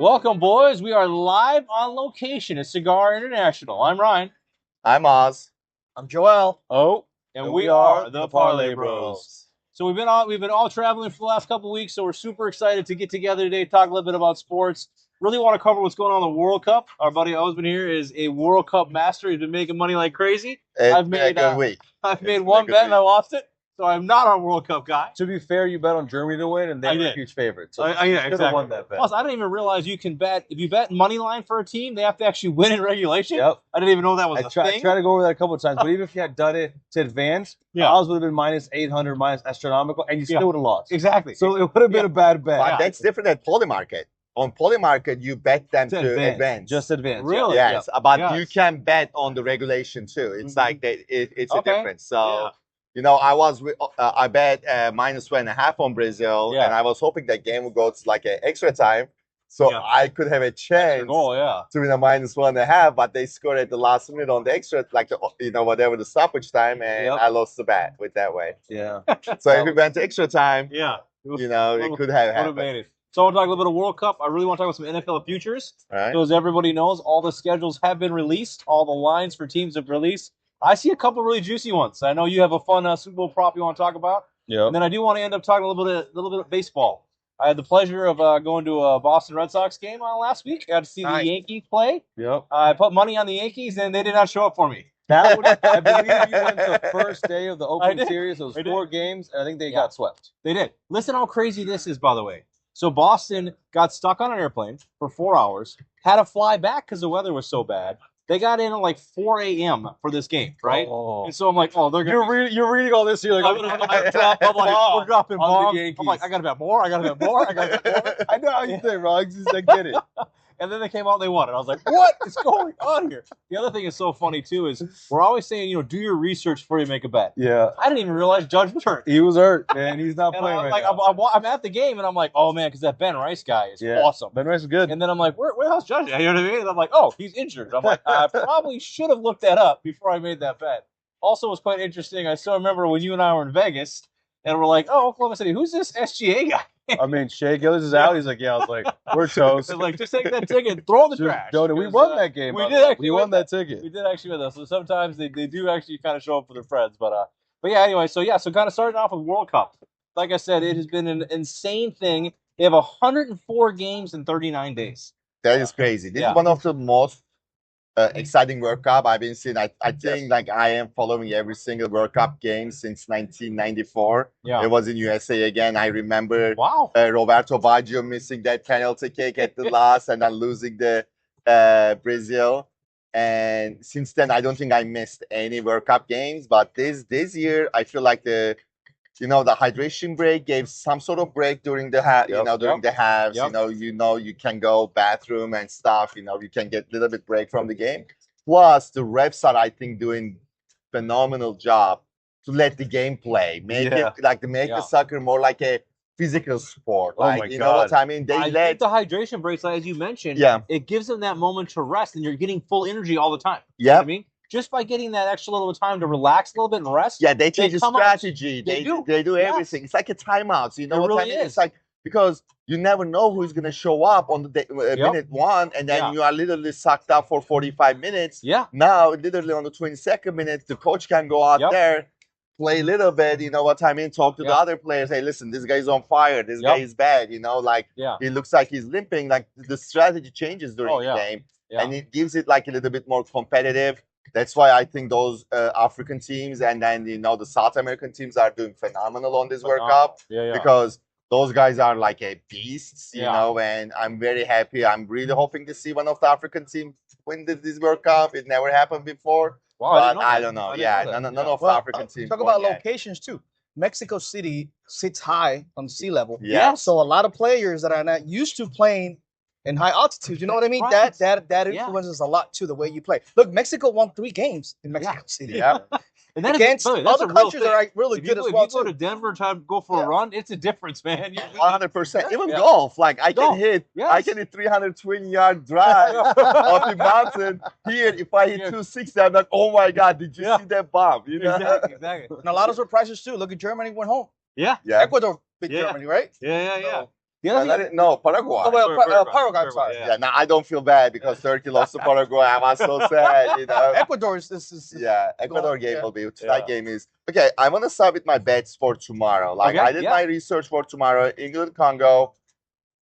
Welcome, boys. We are live on location at Cigar International. I'm Ryan. I'm Oz. I'm Joel. Oh, and we are the Parlay Bros. So we've been all traveling for the last couple of weeks, so we're super excited to get together today, talk a little bit about sports. Really want to cover what's going on in the World Cup. Our buddy Ozman here is a World Cup master. He's been making money like crazy. I've made one bet and I lost it, so I'm not our World Cup guy. To be fair, you bet on Germany to win, and they were a huge favorite. So yeah, exactly. Won that bet. Plus, I didn't even realize you can bet if you bet money line for a team, they have to actually win in regulation. Yep. I didn't even know that was a thing. I tried to go over that a couple of times, but even if you had done it to advance, odds would have been minus 800, minus astronomical, and you still would have lost. Exactly. So it would have been a bad bet. But that's different than Poly Market. On Poly Market, you bet them to advance. Just advance. Really? Yes, but you can bet on the regulation too. It's like that. It's a difference. So, you know, I bet minus 1.5 on Brazil, and I was hoping that game would go to like an extra time, so I could have a chance to win a minus 1.5. But they scored at the last minute on the extra, like whatever the stoppage time, and I lost the bet with that way. Yeah. So if we went to extra time, it could have happened. Made it. So I want to talk a little bit of World Cup. I really want to talk about some NFL futures. Right. So as everybody knows, all the schedules have been released. All the lines for teams have released. I see a couple really juicy ones. I know you have a fun Super Bowl prop you want to talk about. Yeah. And then I do want to end up talking a little bit of baseball. I had the pleasure of going to a Boston Red Sox game last week. I got to see the Yankees play. Yep. I put money on the Yankees, and they did not show up for me. I believe you went the first day of the opening series. It was 4 games, and I think they got swept. They did. Listen how crazy this is, by the way. So Boston got stuck on an airplane for 4 hours, had to fly back because the weather was so bad. They got in at like 4 a.m. for this game, right? Oh. And so I'm like, they're gonna. You're reading all this. You're like, we're dropping bombs. I'm like, I gotta bet more. I know how you think, Ron. I get it. And then they came out and they won. And I was like, what is going on here? The other thing is so funny, too, is we're always saying, do your research before you make a bet. Yeah. I didn't even realize Judge was hurt. He was hurt, man. He's not playing right now. I'm at the game, and I'm like, oh, man, because that Ben Rice guy is awesome. Ben Rice is good. And then I'm like, where the hell's Judge? You know what I mean? And I'm like, oh, he's injured. I'm like, I probably should have looked that up before I made that bet. Also, it was quite interesting. I still remember when you and I were in Vegas, and we're like, oh, Oklahoma City, who's this SGA guy? I mean, Shea Gillis is out. He's like, I was like, we're toast. Like, just take that ticket, throw it in the trash. We won that game. We won that ticket. We did actually win that. So sometimes they do actually kind of show up for their friends. But yeah, anyway, so kind of starting off with World Cup. Like I said, it has been an insane thing. They have 104 games in 39 days. That is crazy. This is one of the most exciting World Cup I've been seeing. I think like I am following every single World Cup game since 1994. Yeah. It was in USA again. I remember Roberto Baggio missing that penalty kick at the last and then losing the Brazil. And since then, I don't think I missed any World Cup games. But this year, I feel like the hydration break gave some sort of break during the during the halves. You can go bathroom and stuff. You can get a little bit break from the game. Plus, the refs are, I think, doing phenomenal job to let the game play, make the soccer more like a physical sport. Oh my you know what I mean? I think the hydration breaks, as you mentioned, it gives them that moment to rest, and you're getting full energy all the time. Yeah, you know what I mean. Just by getting that extra little time to relax a little bit and rest. Yeah, they change the strategy. They do everything. It's like a timeout. You know what I mean? It's like, because you never know who's going to show up on the minute 1, and then you are literally sucked up for 45 minutes. Yeah. Now, literally on the 22nd minute, the coach can go out there, play a little bit, you know what I mean? Talk to the other players. Hey, listen, this guy's on fire. This guy is bad. He looks like he's limping. Like, the strategy changes during the game, and it gives it like a little bit more competitive. That's why I think those African teams and then, the South American teams are doing phenomenal on this World Cup because those guys are like beasts, you know, and I'm very happy. I'm really hoping to see one of the African teams win this World Cup. It never happened before. Wow, but I don't know. None of the African teams. Talk about locations too. Mexico City sits high on sea level. Yeah. So a lot of players that are not used to playing in high altitude, you know what I mean? Right. That influences a lot to the way you play. Look, Mexico won 3 games in Mexico City. Yeah. And then against other countries that are really good as well. If you go to Denver and try to go for a run, it's a difference, man. 100%. Even golf, like I can hit 320-yard drive off the mountain. Here, if I hit 260, I'm like, oh my God, did you see that bomb? Exactly. And a lot of surprises too. Look at Germany went home. Yeah. Ecuador beat Germany, right? Yeah. The other thing, No, Paraguay. Oh, well, Paraguay, I'm sorry. Yeah, now I don't feel bad because Turkey lost to Paraguay. I was so sad, you know. Ecuador is Yeah, Ecuador game yeah. will be. That game is okay. I want to start with my bets for tomorrow. Like Okay, I did my research for tomorrow. England, Congo.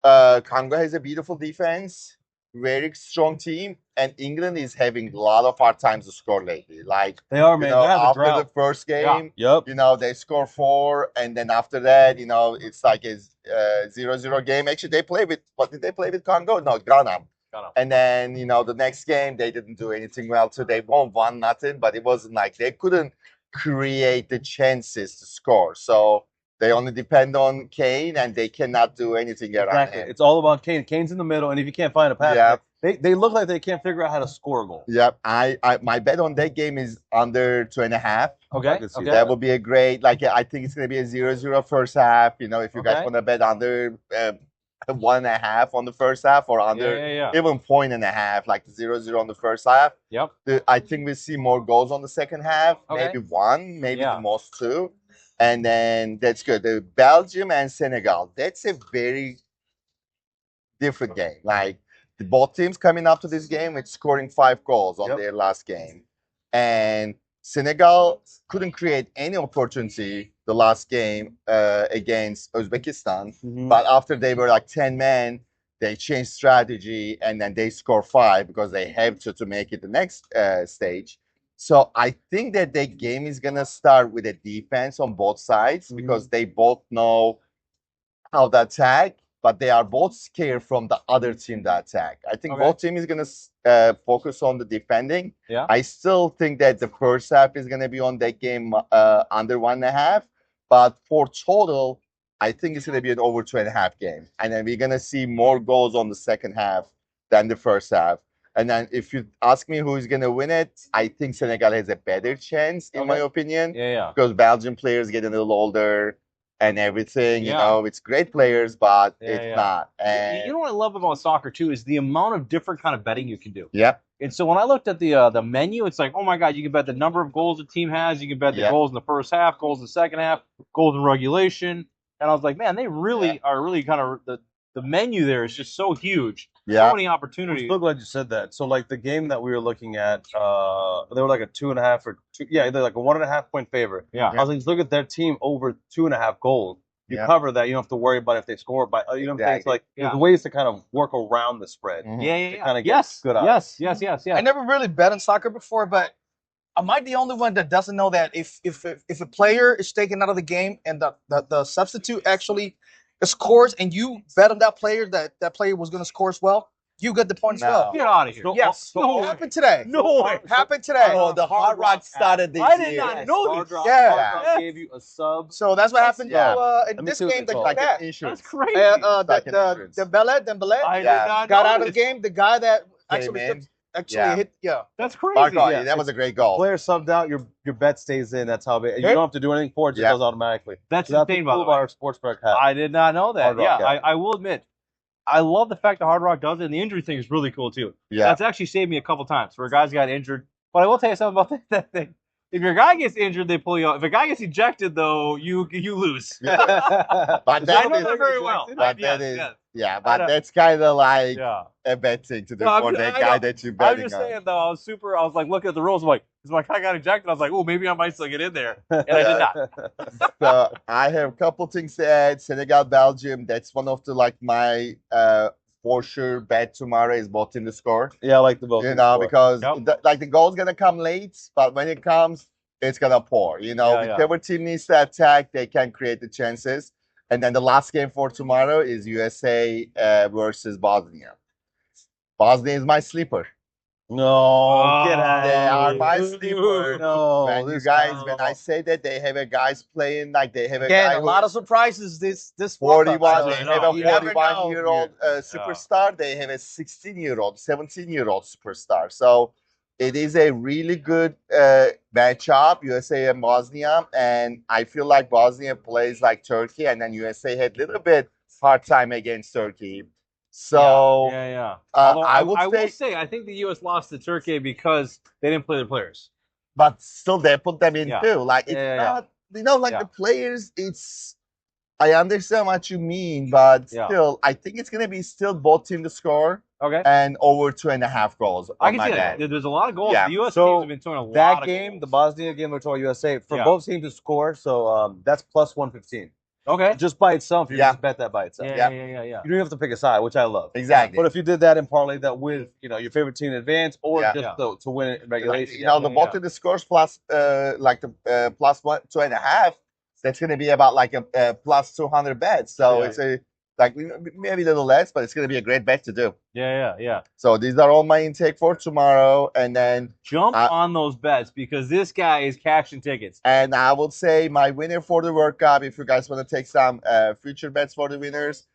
Congo has a beautiful defense, very strong team, and England is having a lot of hard times to score lately. Like they are, you man. know, They have a after the drought. first game, Yep. you know, they score 4, and then after that, you know, it's like a 0-0 game. Actually, they play with what did they play with Congo? No, Ghana. And then you know the next game they didn't do anything well too. They won 1-0, but it wasn't like they couldn't create the chances to score. So they only depend on Kane, and they cannot do anything around Exactly. him. It's all about Kane. Kane's in the middle, and if you can't find a pass, they look like they can't figure out how to score a goal. Yep. I my bet on that game is under 2.5. Okay. That would be a great, like, I think it's going to be a 0-0 first half. You know, if you guys want to bet under 1.5 on the first half or under even 1.5, like 0-0 on the first half. Yep. I think we see more goals on the second half. Maybe 1, maybe the most 2. And then that's good. The Belgium and Senegal, that's a very different game. Like, both teams coming up to this game with scoring 5 goals on their last game. And Senegal couldn't create any opportunity the last game against Uzbekistan. But after they were like 10 men, they changed strategy and then they score 5 because they have to make it the next stage. So I think that the game is going to start with a defense on both sides because they both know how to attack, but they are both scared from the other team to attack. I think both teams is going to focus on the defending. I still think that the first half is going to be on that game under 1.5, but for total, I think it's going to be an over 2.5 game. And then we're going to see more goals on the second half than the first half. And then if you ask me who is going to win it, I think Senegal has a better chance, in my opinion. Because Belgian players getting a little older and everything. You know, it's great players, but it's not. And you know what I love about soccer too is the amount of different kind of betting you can do. Yep. And so when I looked at the menu, it's like, oh my God, you can bet the number of goals the team has, you can bet the goals in the first half, goals in the second half, goals in regulation. And I was like, man, they really are really kind of the menu there is just so huge. So many opportunities. I'm so glad you said that. So like the game that we were looking at, they were like a 2.5 or 2. Yeah, they're like a 1.5 point favorite. I was like, look at their team over 2.5 goals. You cover that. You don't have to worry about if they score. But you know what I'm saying? It's like there's ways to kind of work around the spread. To kind of get good odds. Yes. I never really bet on soccer before, but am I the only one that doesn't know that if a player is taken out of the game and the substitute actually scores and you bet on that player that player was going to score as well, you get the point as well. Get out of here. Yes. No, happened today. No way. Happened today. Oh, the Hard Rock started this I did year. not know this. Hard Rock gave you a sub. So that's what happened in this game. Like an insurance. That's crazy. Dembele I did not got know out of the this. game. The guy that Came in. actually hit. That's crazy. That was a great goal. Player subbed out, your bet stays in. That's how you don't have to do anything for it. It just goes automatically. That's so insane, by the cool way. about our sportsbook hat. I did not know that. Hard Rock, I will admit, I love the fact that Hard Rock does it, and the injury thing is really cool too. That's actually saved me a couple times where guys got injured. But I will tell you something about that thing. If your guy gets injured, they pull you out. If a guy gets ejected, though, you lose. But I know that that very well. but that's kind of like a bad thing to do for that guy that you're betting I'm just on. saying, though, I was like looking at the rules, I'm like, because my guy got ejected, I was like, oh, maybe I might still get in there. And I did not. So I have a couple things to add. Senegal, Belgium, that's one of the, like, my for sure bet tomorrow is both in the score. Yeah, I like the both. You know, because the goal's going to come late, but when it comes, it's going to pour. You know, whichever team needs to attack, they can create the chances. And then the last game for tomorrow is USA versus Bosnia. Bosnia is my sleeper. No, get out. They are my sleeper. No, when I say that, they have a guys playing like they have a guy a lot of surprises this 41. They have a You never 41-year-old superstar. They have a 16-year-old, 17-year-old superstar. So it is a really good matchup, USA and Bosnia. And I feel like Bosnia plays like Turkey, and then USA had a little bit hard time against Turkey. So I will say I think the U.S. lost to Turkey because they didn't play their players. But still, they put them in too. Like it's not, you know, like the players. I understand what you mean, but still, I think it's going to be still both teams to score. Okay. And over 2.5 goals. I can see that. There's a lot of goals. Yeah. The U.S. teams have been throwing a lot that of game, goals. the Bosnia game, we're talking USA, for both teams to score, so that's plus 115. Okay. Just by itself, you just bet that by itself. Yeah. You don't have to pick a side, which I love. Exactly. But if you did that and parlay that with, your favorite team in advance or just to win it in regulation. The both of the scores plus plus 2.5, that's going to be about like a plus 200 bet. So it's maybe a little less, but it's going to be a great bet to do. Yeah. So these are all my intake for tomorrow, and then jump on those bets because this guy is cashing tickets. And I will say my winner for the World Cup, if you guys want to take some future bets for the winners,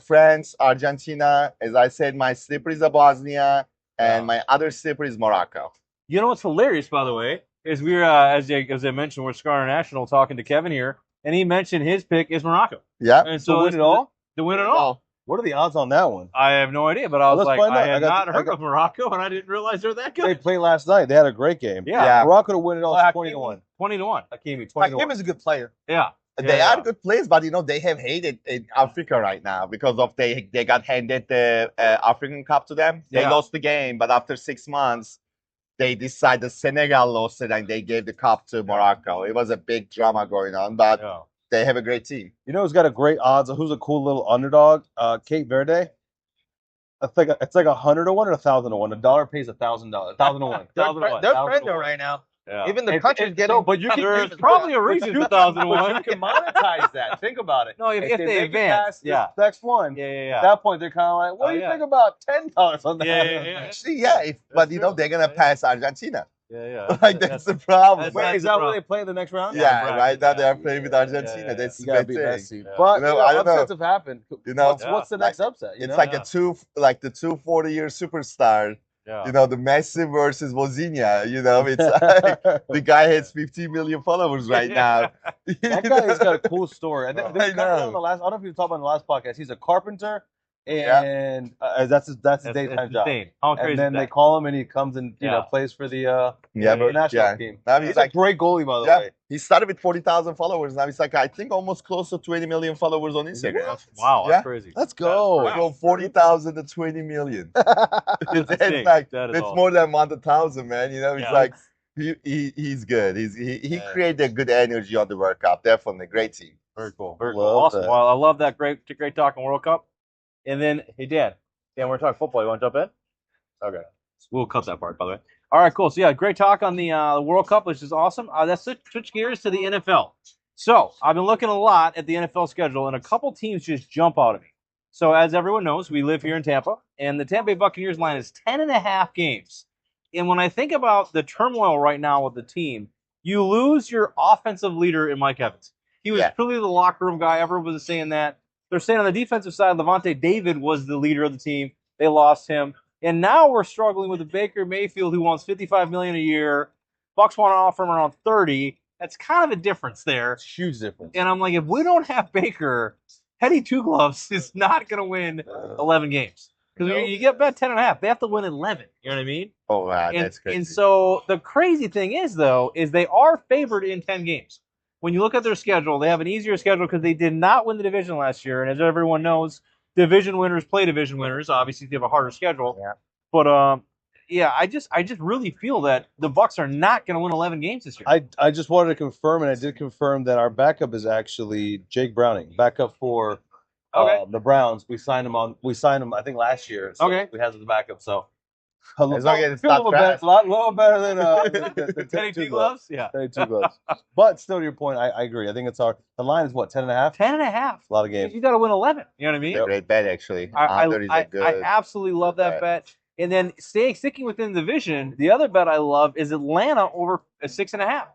France, Argentina. As I said, my slipper is Bosnia, and my other slipper is Morocco. You know what's hilarious, by the way, is we were as I mentioned, we're Scar International talking to Kevin here, and he mentioned his pick is Morocco. Yeah, and so to win it all. To win it all. What are the odds on that one? I have no idea, but I was like, I had not heard of of Morocco, and I didn't realize they're that good. They played last night. They had a great game. Yeah. Morocco to win it all is 20-1. 20-1. Hakimi, 20-1. Hakim is a good player. Yeah. They are good players, but they have hated in Africa right now because of they got handed the African Cup to them. They lost the game, but after 6 months, they decided Senegal lost it and they gave the cup to Morocco. It was a big drama going on, but they have a great team. You know who's got a great odds? Who's a cool little underdog? Cape Verde. It's like 100 to 1 or 1,000 to 1. $1 pays $1,000. 1,000 to 1. They're friendly right now. Yeah. Even the country's getting. But you there's probably a reason for 1,000 to 1. You can monetize that. Think about it. No, if they advance, next one. At that point, they're kind of like, what do you think about $10 on that? Yeah. See, but they're gonna pass Argentina. Yeah. Like that's the problem. Wait, is that where they play the next round? Yeah, right now they are playing with Argentina. That's the big thing. But I don't know. upsets have happened. What's the next upset? It's like the two 40-year superstar. Yeah. The Messi versus Wozinha. It's like the guy has 15 million followers right now. That guy has got a cool story. I know. I don't know if you talked about in the last podcast. He's a carpenter, and that's his daytime job. How crazy and then they call him, and he comes and plays for the national team. Now he's a great goalie, by the way. He started with 40,000 followers. Now he's like, I think almost close to 20 million followers on Instagram. Wow, that's crazy. Let's go. From 40,000 to 20 million. That's more than 1,000, man. It's like he's good. He created a good energy on the World Cup. Definitely, great team. Very cool. Awesome. Well, I love that. Great talk on World Cup. And then, hey, Dan, we're talking football. You want to jump in? Okay. We'll cut that part, by the way. All right, cool. So, yeah, great talk on the World Cup, which is awesome. Let's switch gears to the NFL. So, I've been looking a lot at the NFL schedule, and a couple teams just jump out at me. So, as everyone knows, we live here in Tampa, and the Tampa Bay Buccaneers line is 10.5 games. And when I think about the turmoil right now with the team, you lose your offensive leader in Mike Evans. He was truly the locker room guy. Everyone was saying that. They're saying on the defensive side, Levante David was the leader of the team. They lost him. And now we're struggling with a Baker Mayfield who wants $55 million a year. Bucs want to offer him around 30. That's kind of a difference there. It's a huge difference. And I'm like, if we don't have Baker, Teddy Two Gloves is not going to win 11 games. Because you get bet 10.5. They have to win 11. You know what I mean? Oh, wow. That's crazy. And so the crazy thing is, though, is they are favored in 10 games. When you look at their schedule, they have an easier schedule because they did not win the division last year. And as everyone knows, division winners play division winners. Obviously, they have a harder schedule. Yeah. But I just really feel that the Bucs are not going to win 11 games this year. I just wanted to confirm, and I did confirm that our backup is actually Jake Browning, backup for the Browns. We signed him, I think, last year. So we had him as a backup. So a little better than Teddy Two Gloves. Yeah, Teddy Two Gloves. But still, to your point, I agree. I think the line is what, 10.5? 10.5. A lot of games. You got to win 11. You know what I mean? Great bet, actually. I absolutely love that bet. And then sticking within the division, the other bet I love is Atlanta over 6.5.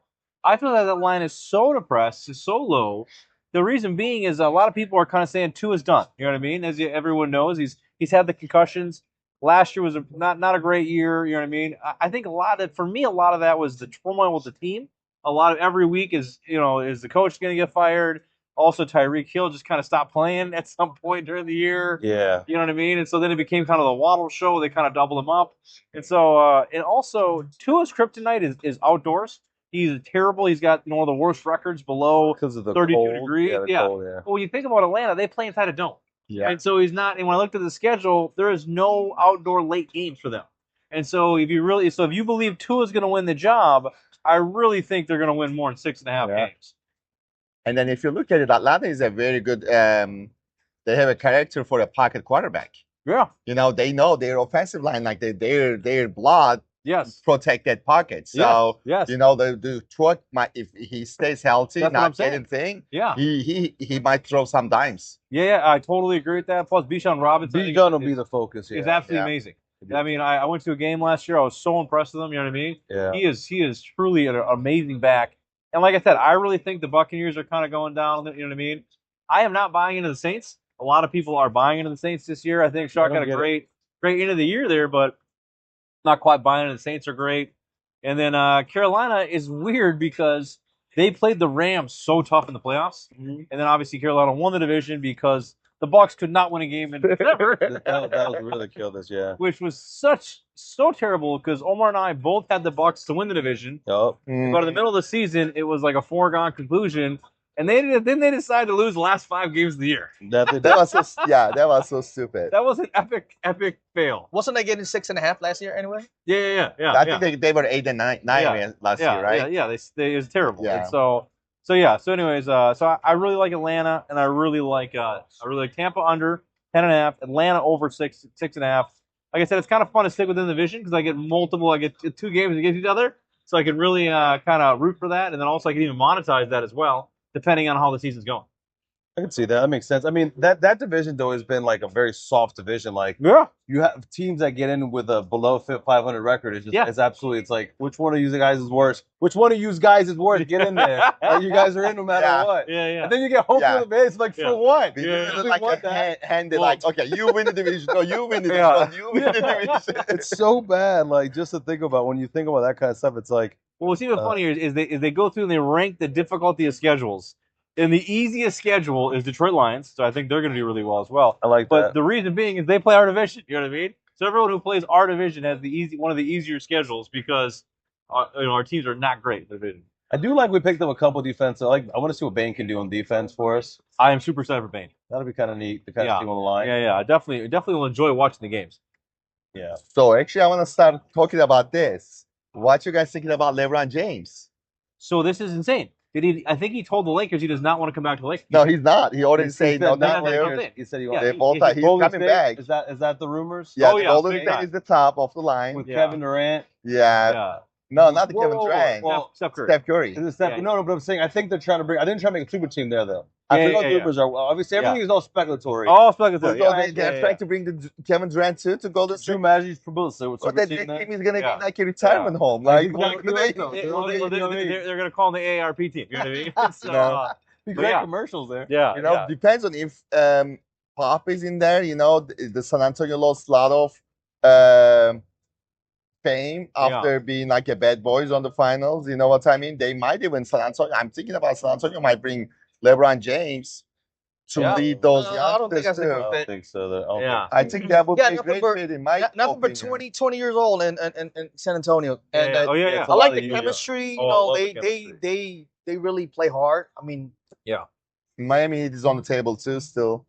I feel that line is so depressed, it's so low. The reason being is a lot of people are kind of saying Tua is done. You know what I mean? As everyone knows, he's had the concussions. Last year was not a great year. You know what I mean? I think a lot of that was the turmoil with the team. A lot of every week is the coach going to get fired? Also, Tyreek Hill just kind of stopped playing at some point during the year. Yeah. You know what I mean? And so then it became kind of the Waddle show. They kind of doubled him up. And so, and also, Tua's kryptonite is outdoors. He's terrible. He's got one of the worst records below because of the 32 cold. degrees. Yeah, cold, yeah. Well, when you think about Atlanta, they play inside a dome. Yeah. And so he's not. And when I looked at the schedule, there is no outdoor late games for them. And so if you believe Tua's going to win the job, I really think they're going to win more than 6.5 games. And then if you look at it, Atlanta is a very good. They have a character for a pocket quarterback. Yeah. You know, they know their offensive line, like their blood. Yes. Protect that pocket. So yes. You know the Tua might, if he stays healthy, That's not anything. Yeah. He might throw some dimes. Yeah, I totally agree with that. Plus, Bijan Robinson. Bijan will be the focus. He's absolutely amazing. I mean, I went to a game last year. I was so impressed with him. You know what I mean? Yeah. He is truly an amazing back. And like I said, I really think the Buccaneers are kind of going down. You know what I mean? I am not buying into the Saints. A lot of people are buying into the Saints this year. I think Shark had a great end of the year there, but not quite buying into the Saints are great. And then Carolina is weird because they played the Rams so tough in the playoffs. And then obviously Carolina won the division because the Bucs could not win a game in December. that was really killed us, yeah. Which was so terrible because Omar and I both had the Bucs to win the division. Yep. But in the middle of the season, it was like a foregone conclusion. And then they decided to lose the last 5 games of the year. That was so stupid. That was an epic fail. Wasn't they getting 6.5 last year anyway? Yeah. I think they were 8 and 9 last year, right? Yeah. It was terrible. Yeah. And so anyways, I really like Atlanta, and I really like Tampa under 10.5, Atlanta over 6.5. Like I said, it's kind of fun to stick within the division because I get 2 games against each other, so I can really kind of root for that, and then also I can even monetize that as well, depending on how the season's going. I can see that. That makes sense. I mean, that division though has been like a very soft division. Like, you have teams that get in with a below 500 record. It's just it's absolutely. It's like, which one of you guys is worse? Which one of you guys is worse? Get in there. Like, you guys are in no matter what. Yeah. And then you get home for the base. Like, for what? Like handed, like, okay, you win the division. No, you win the division. You win the division. It's so bad. Like, just to think about when you think about that kind of stuff, it's like. Well, what's even funnier is they go through and they rank the difficulty of schedules. And the easiest schedule is Detroit Lions, so I think they're going to do really well as well. I like that. But the reason being is they play our division. You know what I mean? So everyone who plays our division has one of the easier schedules because our teams are not great in the division. I do like we picked up a couple defensive. I want to see what Bane can do on defense for us. I am super excited for Bane. That'll be kind of neat to kind of see him on the line. Yeah. I definitely will enjoy watching the games. Yeah. So actually, I want to start talking about this. What you guys thinking about LeBron James? So this is insane. I think he told the Lakers he does not want to come back to the Lakers. No, he's not. He already said no. He said he wants. He's coming back. Is that the rumors? Yeah, Golden State is the top of the line with Kevin Durant. Yeah. No, not the Kevin Durant. Well, Steph Curry. Is it No, but I'm saying I think they're trying to bring. I didn't try to make a super team there though. I think the rumors are obviously everything is all speculatory. All speculatory. They're trying to bring the Kevin Durant too to Golden State. True Magic's publicity. So that team is gonna be like a retirement home. Like they're gonna call them the AARP team. You know what I mean? Great commercials there. Yeah. You know, depends on if Pop is in there. You know, the San Antonio lost a lot of fame after being like a bad boys on the finals. You know what I mean? They might even San Antonio. I'm thinking about San Antonio might bring LeBron James to lead those youngsters. I don't think that's a good fit. I think so. I think that would be a great fit in my nothing but 20 years old in San Antonio. And I like the chemistry. You know, they really play hard. I mean, Miami Heat is on the table too still.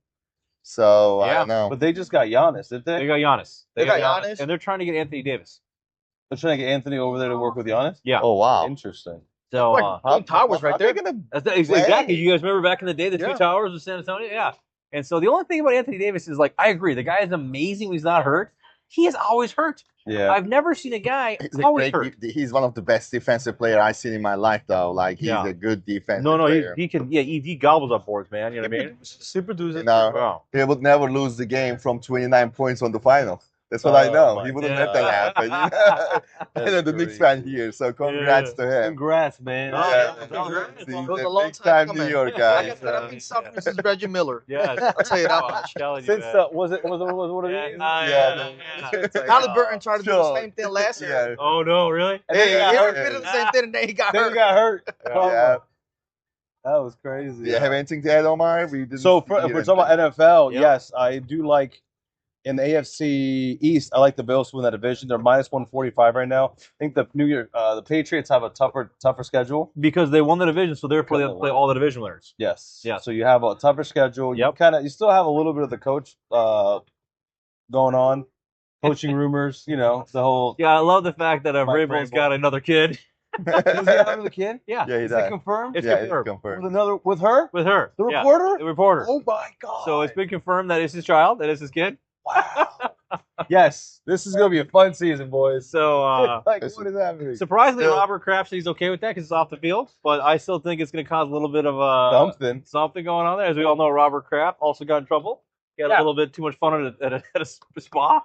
So I don't know. But they just got Giannis, didn't they? They got Giannis. They got Giannis. And they're trying to get Anthony Davis. They're trying to get Anthony over there to work with Giannis? Yeah. Oh, wow. Interesting. So, towers right there. Exactly. You guys remember back in the day, the 2 towers of San Antonio? Yeah. And so the only thing about Anthony Davis is, like, I agree. The guy is amazing when he's not hurt. He is always hurt. Yeah. I've never seen a guy always hurt. He's one of the best defensive players I've seen in my life, though. Like, he's a good defensive player. He can, he gobbles up boards, man. You know what I mean? Super dudes. He would never lose the game from 29 points on the final. That's what I know. He wouldn't let that happen. You know, the Knicks fan here, so congrats to him. Congrats, man. Congrats. It was a long time New York guy. I've been suffering since Reggie Miller. Yeah, I'll tell you that much. Since was it one of these? Halliburton tried to do the same thing last year. Oh no, really? Yeah, he did the same thing, and then he got hurt. Yeah. That was crazy. Yeah, have anything to add, Omar? So if we're talking about NFL, yes, I do like in the AFC East, I like the Bills to win that division. They're minus 145 right now. I think the the Patriots have a tougher schedule because they won the division, so therefore they have to play all the division winners. Yes. Yeah. So you have a tougher schedule. Yep. You still have a little bit of the coach going on, coaching rumors. You know, the whole. Yeah, I love the fact that Vrabel's got another kid. Does he have another kid? Yeah. Yeah, he Is does. it confirmed? It's It's confirmed. confirmed. With her? With her. The Yeah. reporter? The reporter. Oh my god. So it's been confirmed that it's his child, that it's his kid. Wow. Yes, this is gonna be a fun season, boys. So Like, what is happening? surprisingly, Still- Robert Kraft said he's okay with that because it's off the field. But I still think it's going to cause a little bit of something going on there. As we all know, Robert Kraft also got in trouble. He had a little bit too much fun at a spa.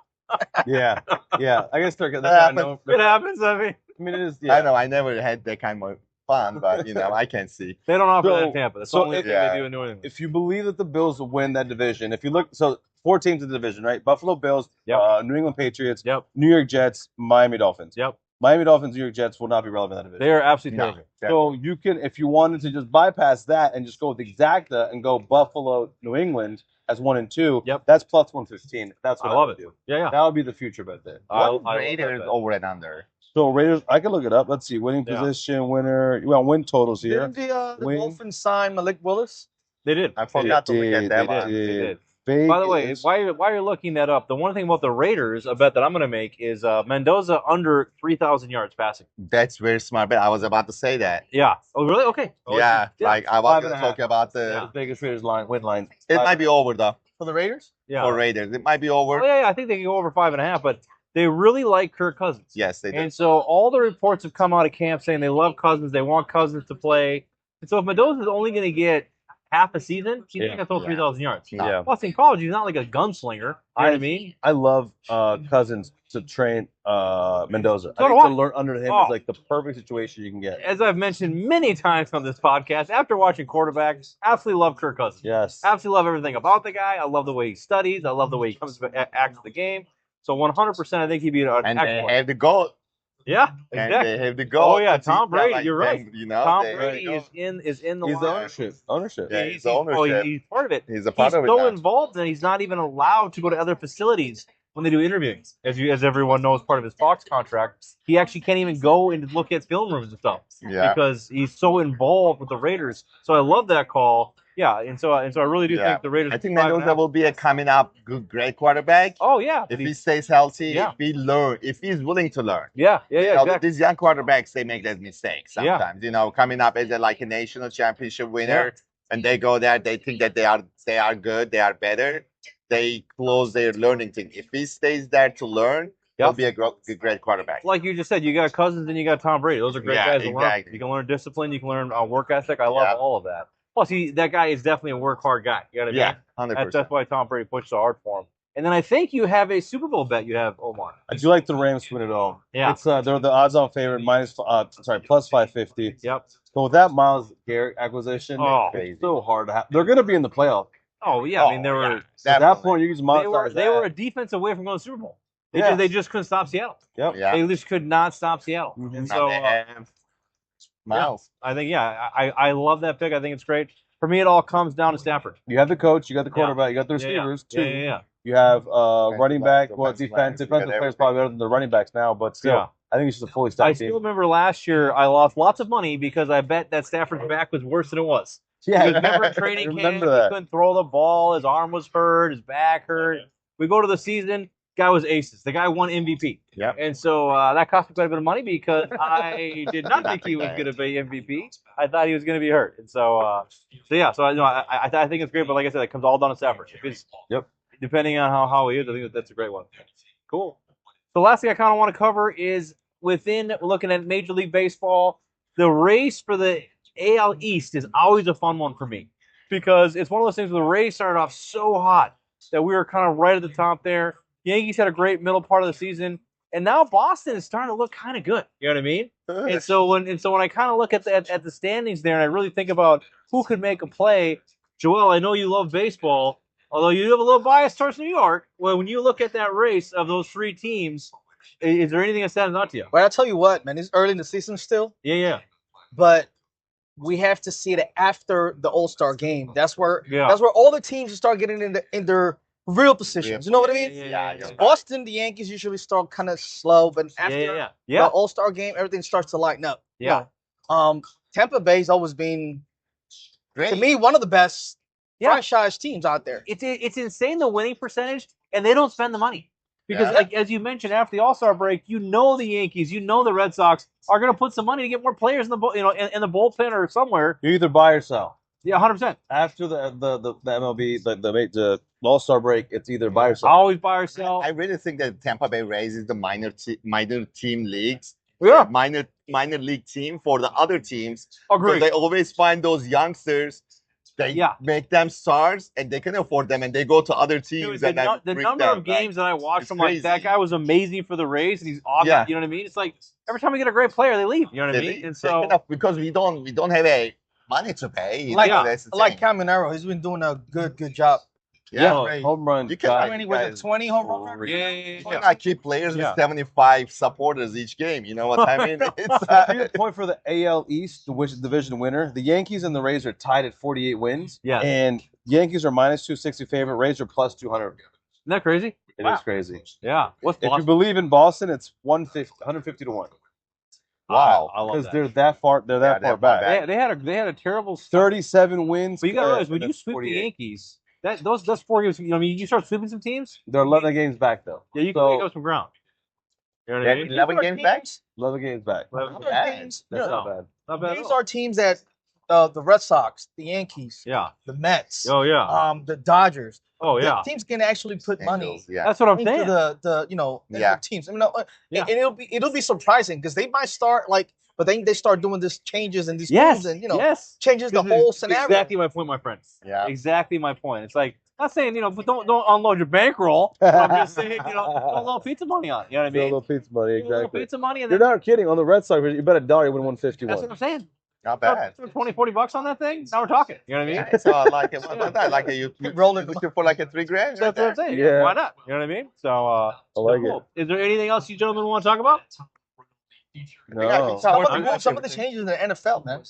Yeah. I guess they're It happens. I mean, it is. Yeah. I know. I never had that kind of fun, but I can see. they don't offer So- that in Tampa. That's the so only thing yeah. they do in New England. If you believe that the Bills will win that division, if you look, so 4 teams in the division, right? Buffalo Bills, Yep. New England Patriots, Yep. New York Jets, Miami Dolphins. Yep. Miami Dolphins, New York Jets will not be relevant in that division. They are absolutely No. terrific. So you can, if you wanted to just bypass that and just go with exacta and go Buffalo, New England as 1 and 2. Yep. That's plus 115. That's what I love would it. do. Yeah. That would be the future bet there. What I Raiders love that. over and under? So Raiders, I can look it up. Let's see, winning Yeah. position, winner. You want win totals here? Didn't the Win. Dolphins sign Malik Willis? They did. I forgot to look at that They one. They did. Vegas. By the way, while you're looking that up, the one thing about the Raiders, a bet that I'm going to make is Mendoza under 3,000 yards passing. That's very smart bet. I was about to say that. Yeah. Oh, really? Okay. Yeah, like I was going to 5.5. talk about the. Yeah. Vegas Raiders win line. It might be over though For the Raiders? Yeah. for Raiders. It might be Oh, over. yeah. I think they can go over 5.5, but they really like Kirk Cousins. Yes, they do. And so all the reports have come out of camp saying they love Cousins. They want Cousins to play. And so if Mendoza is only going to get half a season, he's not going to throw 3,000 yards. No. Yeah. Plus, in college, he's not like a gunslinger. You know what I mean? I love Cousins to train Mendoza. So I do think I. to learn under him Oh. is like the perfect situation you can get. As I've mentioned many times on this podcast, after watching quarterbacks, absolutely love Kirk Cousins. Yes. Absolutely love everything about the guy. I love the way he studies. I love the way he comes to act the game. So 100%, I think he'd be an And they excellent. have the goal. Yeah, And exactly. they have the goal. Oh, yeah, to Tom beat them, Brady, you're right. them, Tom they have Brady the is in the He's the line. ownership. Yeah, He's he's the ownership. he's part of it. He's a part He's of it so now. involved that he's not even allowed to go to other facilities when they do interviewing. As everyone knows, part of his Fox contract, he actually can't even go and look at film rooms and stuff Yeah. because he's so involved with the Raiders. So I love that call. Yeah, and so I really do Yeah. think the Raiders. I think 5.5. Mendoza will be a coming up great quarterback. Oh yeah, If he stays healthy, Yeah. if he's willing to learn. yeah, exactly. These young quarterbacks, they make that mistake Yeah. sometimes. Coming up as a national championship winner, and they go there, they think that they are good, they are better. They close their learning thing. If he stays there to learn, he'll be a great quarterback. Like you just said, you got Cousins and you got Tom Brady. Those are great Yeah, guys to learn. exactly. You can learn discipline. You can learn work ethic. I love all of that. Plus, that guy is definitely a work hard guy. You know what I mean? Yeah, 100%. That's why Tom Brady pushed so hard for him. And then I think you have a Super Bowl bet. You have Omar. I do like the Rams to win it all. Yeah. It's they're the odds-on favorite plus 550. Yep. So with that Myles Garrett acquisition, Oh. it's so hard to have. They're going to be in the playoff. Oh yeah. I mean, they were At that Definitely. point, you can just they were monetize a defense away from going to the Super Bowl. Yeah. They just couldn't stop Seattle. Yep. Yeah. They just could not stop Seattle. Mhm. And Now so they have Miles. I think I love that pick. I think it's great. For me, it all comes down to Stafford. You have the coach, you got the quarterback, you got the receivers too. Yeah. You have running back, defensive defensive lines, you got players probably better than the running backs now, but still, Yeah. I think it's just a fully I stacked still team. remember last year I lost lots of money because I bet that Stafford's back was worse than it was. Yeah, Because remember in training camp, remember he that. couldn't throw the ball, his arm was hurt, his back hurt. We go to the season, guy was aces. The guy won MVP. Yep. And so that cost me quite a bit of money because I did not think he was going to be MVP. I thought he was going to be hurt. And so I think it's great, but like I said, it comes all down to Stafford. If it's, depending on how he is, I think that's a great one. Cool. The last thing I kind of want to cover is within looking at Major League Baseball, the race for the AL East is always a fun one for me because it's one of those things where the Rays started off so hot that we were kind of right at the top there. Yankees had a great middle part of the season, and now Boston is starting to look kind of good. You know what I mean? And so when I kind of look at the standings there, and I really think about who could make a play, Joel, I know you love baseball, although you do have a little bias towards New York. Well, when you look at that race of those three teams, is there anything that stands out to you? Well, I'll tell you what, man, it's early in the season still, Yeah. but we have to see it after the All-Star game. That's where Yeah. all the teams start getting in their real positions. You know what I mean? Yeah, you're right. Boston, the Yankees usually start kind of slow, but after the All-Star game, everything starts to lighten up. Yeah. Tampa Bay's always been, Great. to me, one of the best franchise teams out there. It's insane the winning percentage, and they don't spend the money. Because, like as you mentioned, after the All-Star break, you know the Yankees, you know the Red Sox are going to put some money to get more players in the in the bullpen or somewhere. You either buy or sell. Yeah, 100%. After the MLB the All-Star break, it's either buy or sell. Always buy or sell. I really think that Tampa Bay raises the minor team leagues. Yeah. Minor league team for the other teams. Agreed. So they always find those youngsters. They make them stars, and they can afford them, and they go to other teams. Dude, the number of games that I watched from like that guy was amazing for the Rays, and he's awesome. Yeah. You know what I mean? It's like every time we get a great player, they leave. You know what I mean? And so because we don't have a money to pay. Like Caminero, he's been doing a good job. Yeah, home run. How many was it? 20 home runs? Yeah. Why not keep players with 75 supporters each game? You know what I mean? It's point for the AL East, which is division winner. The Yankees and the Rays are tied at 48 wins. Yeah. And Yankees are minus 260 favorite. Rays are plus 200. Isn't that crazy? It is crazy. Yeah. What's If you believe in Boston, it's 150 to 1. Wow. Because they're that far. They're that far back. They had a terrible 37 wins. But you gotta realize when you sweep the Yankees, those 4 games. I mean, you start sweeping some teams. They're 11 games back though. Yeah, you can make up some ground. You know what I mean? 11 games back. 11 games back. Teams, That's not bad. Not bad. These are teams that the Red Sox, the Yankees, the Mets, the Dodgers. The teams can actually put money. That's what I'm saying. The teams. I mean, and it'll be surprising because they might start like, but then they start doing these changes and these moves and changes the whole scenario. Exactly my point, my friend. Yeah. Exactly my point. It's like not saying but don't unload your bankroll. But I'm just saying don't load pizza money on. You know what I mean? A little pizza money, exactly. Pizza money. And You're not kidding. On the Red Sox, you bet $1, you win 151. That's what I'm saying. Not bad. $20-$40 on that thing. Now we're talking. You know what I mean? Yeah, so I like it. Like you rolling looking for like a $3,000. That's what I'm saying. Yeah. Why not? You know what I mean? So I like it. Is there anything else you gentlemen want to talk about? No. Some of the changes in the NFL, man,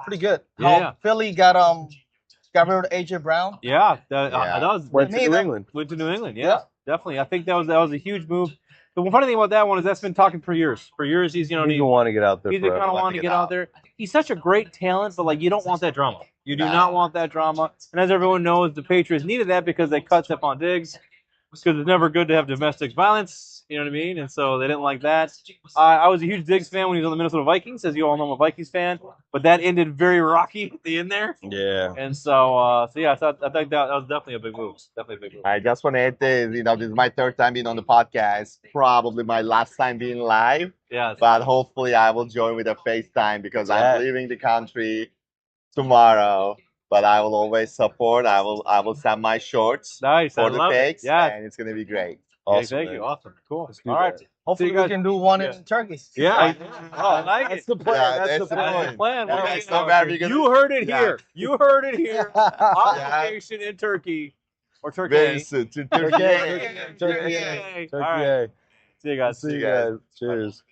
pretty good. Yeah. Philly got rid of AJ Brown. Yeah, that was went to New England. Went to New England. Yeah, definitely. I think that was a huge move. The funny thing about that one is that's been talking for years. For years, he's he want to get out there. He's kind of wanting to get out there. He's such a great talent, but like you don't want that drama. You do not want that drama. And as everyone knows, the Patriots needed that because they cut Stephon Diggs. Because it's never good to have domestic violence, you know what I mean? And so they didn't like that. I was a huge Diggs fan when he was on the Minnesota Vikings, as you all know, I'm a Vikings fan. But that ended very rocky at the end there. Yeah. And so I think that was definitely a big move. Definitely a big move. I just want to add this. This is my 3rd time being on the podcast. Probably my last time being live. Yeah. But hopefully I will join with a FaceTime because I'm leaving the country tomorrow. But I will always support. I will send my shorts for the pics, and it's gonna be great. Awesome, thank you. Awesome, cool. All right. Hopefully we can do one in Turkey. Yeah, I like That's the plan. That's the plan. You heard it here. You heard it here. On vacation in Turkey or Turkey. Very soon. Turkey. Turkey. Turkey. All right. See you guys. See you guys. Cheers.